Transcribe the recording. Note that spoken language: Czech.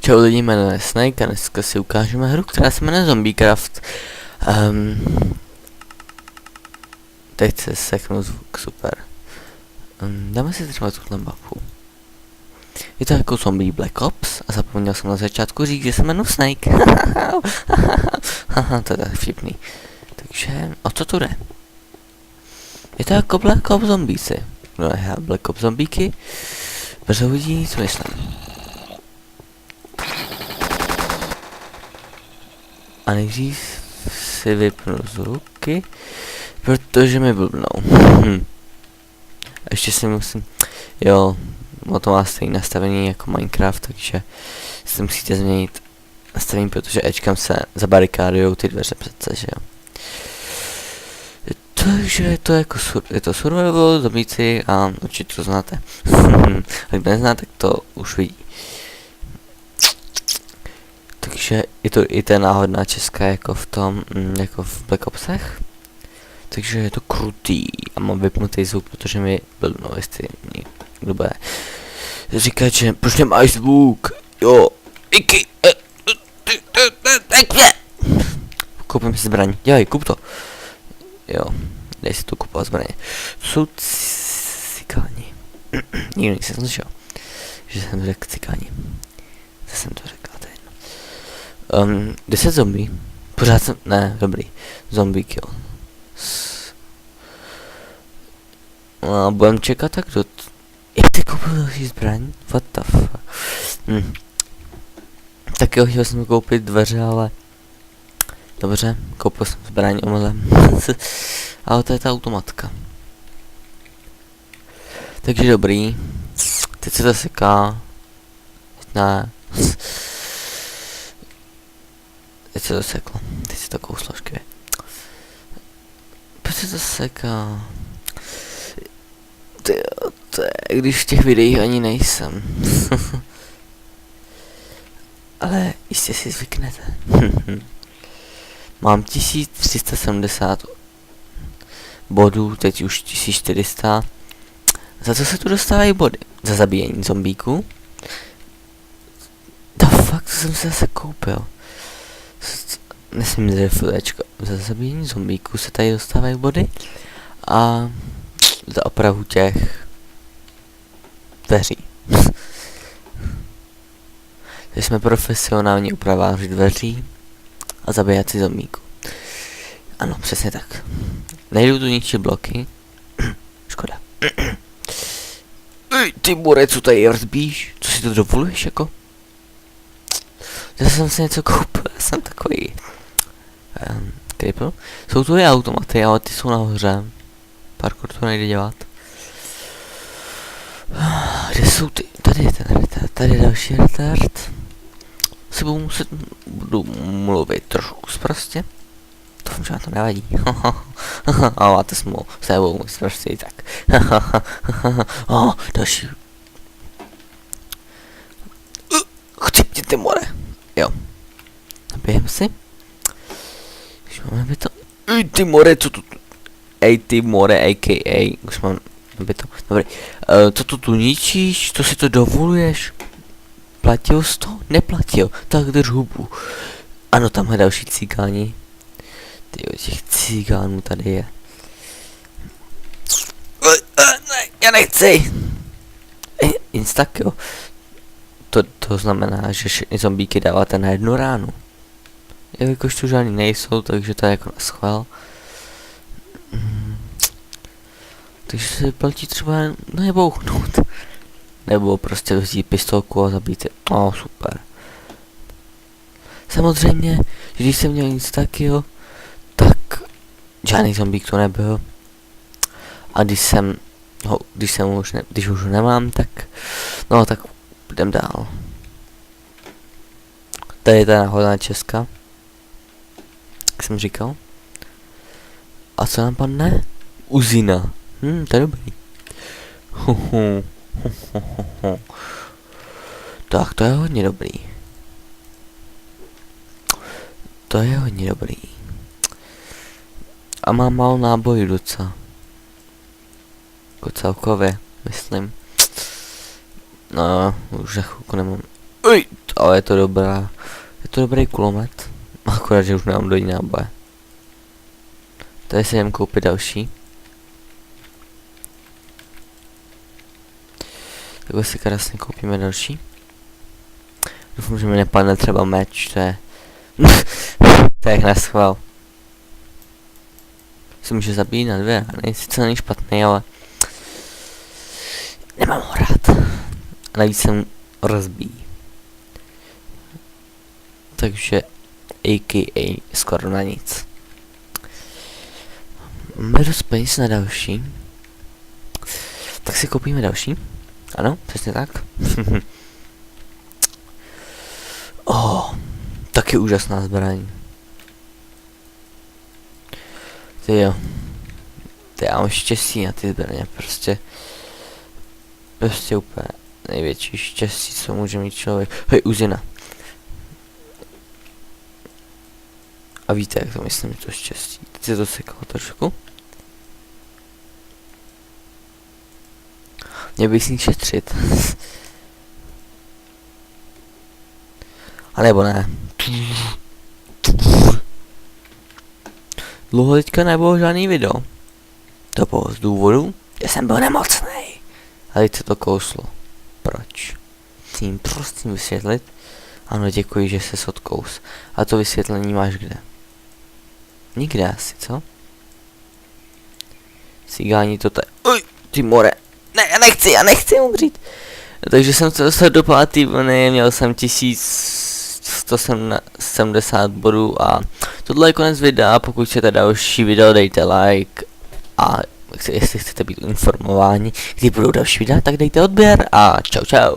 Čau lidi, jmenuje Snake a dneska si ukážeme hru, která se jmenuje Zombiecraft. Teď se seknu zvuk, super. Dáme si třeba tuhle mapu. Je to jako zombie Black Ops a zapomněl jsem na začátku říct, že se jmenuji Snake. To je tak vtipný. Takže, o co tu jde? Je to jako Black Ops zombíci. No já Black Ops zombíky. Bez uvidí, co myslím. A nejdřív si vypnu zvuky, protože mi blbnou. A ještě si musím, jo, o to má stejné nastavení jako Minecraft, takže si musíte změnit nastavení, protože Ečkam se zabarikádujou ty dveře přece, že jo. Takže je to jako je to survival, zombíci a určitě to znáte. A kdo nezná, tak to už vidí. Takže je to i ta náhodná česká jako v tom, jako v Black Opsech. Takže je to krutý a mám vypnutý zvuk, protože mi blbnou, jestli někdo bude říkat, že proč nemáš zvuk, jo, Iky, koupím si zbraň, dělej, kup to, jo, dej si tu kupovat zbraně, to jsou cikáni, nikdo jsem slyšel, že jsem řekl cikáni, zase jsem to řekl. 10 zombie. Pořád jsem, ne, dobrý. Zombie kill. A budem čekat tak do... Jak ty koupil další zbraň? What the fuck? Tak jo, chtěl jsem koupit dveře, ale... Dobře, koupil jsem zbraň omylem. Ale to je ta automatka. Takže dobrý. Teď se to seká. Ne. Teď se to seklo, teď se to kouslo škvě. Proč se to seká? To je, když v těch videích ani nejsem. Ale jistě si zvyknete. Mám 1370 bodů, teď už 1400. Za co se tu dostávají body? Za zabíjení zombíků? The fuck, to jsem se zase koupil. Nesmím zrefilečko. Za zabíjení zombíků se tady dostávají body a za opravu těch dveří. Takže jsme profesionální opraváři dveří a zabijáci zombíků. Ano, přesně tak. Nejdu tu ničí bloky. Škoda. Ej, ty more, co tady rozbíš? Co si to dovoluješ jako? Zase jsem si něco koupil, já jsem takový kripl. Jsou tu i automaty, ale ty jsou nahoře. Parkour to nejde dělat. Kde jsou ty? Tady je ten retard, tady je další retard. Si budu mluvit trošku zprostě. To že to nevadí. A máte smlouvu, s tebou zprostě i tak. Další. Chcípni ty more. Jo. Nabijem si. Už máme by to. Ej ty more, co tu... Ej ty more, a.k.a. Už mám by to. Dobrý. Co tu ničíš? Co si to dovoluješ? Platil jsi to? Neplatil. Tak drž hubu. Ano, tamhle další cigáni. Tyjo, těch cigánů tady je. Ne, já nechci. Instak, jo. To znamená, že všechny zombíky dáváte na jednu ránu. Jelikož tu žádný nejsou, takže to je jako na schvál. Takže se vyplatí třeba nebouchnout. Nebo prostě vzít pistolku a zabít je. Super. Samozřejmě, že když jsem měl nic takyho, tak žádný zombík to nebyl. A když už nemám, tak no tak jdem dál. Tady je ta náhodná česka. Jak jsem říkal. A co nám padne? Uzina. To je dobrý. Tak, to je hodně dobrý. To je hodně dobrý. A mám málo nábojů docela. Jako celkově, myslím. No, už za chvilku nemám. Ej, ale je to dobrá. Je to dobrý kulomet. Akorát, že už nemám do ní náboje. Tady si jdem koupit další. Takhle si krásně koupíme další. Doufám, že mi nepadne třeba meč, to je... to je jak naschvál. Se může zabít na 2, sice není špatný, ale... Nemám ho rád. A navíc jsem rozbíjí. Takže AKA skoro na nic. Máme dost peněz na další. Tak si koupíme další. Ano, přesně tak. Taky úžasná zbraň. Ty jo. Ty já mám štěstí na ty zbraně, prostě úplně největší štěstí, co může mít člověk. Hej, uzina. A víte, jak to myslím, to štěstí. Teď se to sekalo trošku. Měl bych s ní šetřit. A nebo ne. Dlouho teďka nebylo žádný video. To bylo z důvodu, že jsem byl nemocnej. A teď se to kouslo. Proč? Tím prostým vysvětlit. Ano, děkuji, že se odkous. A to vysvětlení máš kde? Nikde asi, co? Cigání to tady. Uj, ty more. Ne, já nechci umřít. Takže jsem se dostal do 5. vlny, měl jsem 1170 bodů a tohle je konec videa. Pokud chcete další video, dejte like a jestli chcete být informováni, kdy budou další videa, tak dejte odběr a čau čau.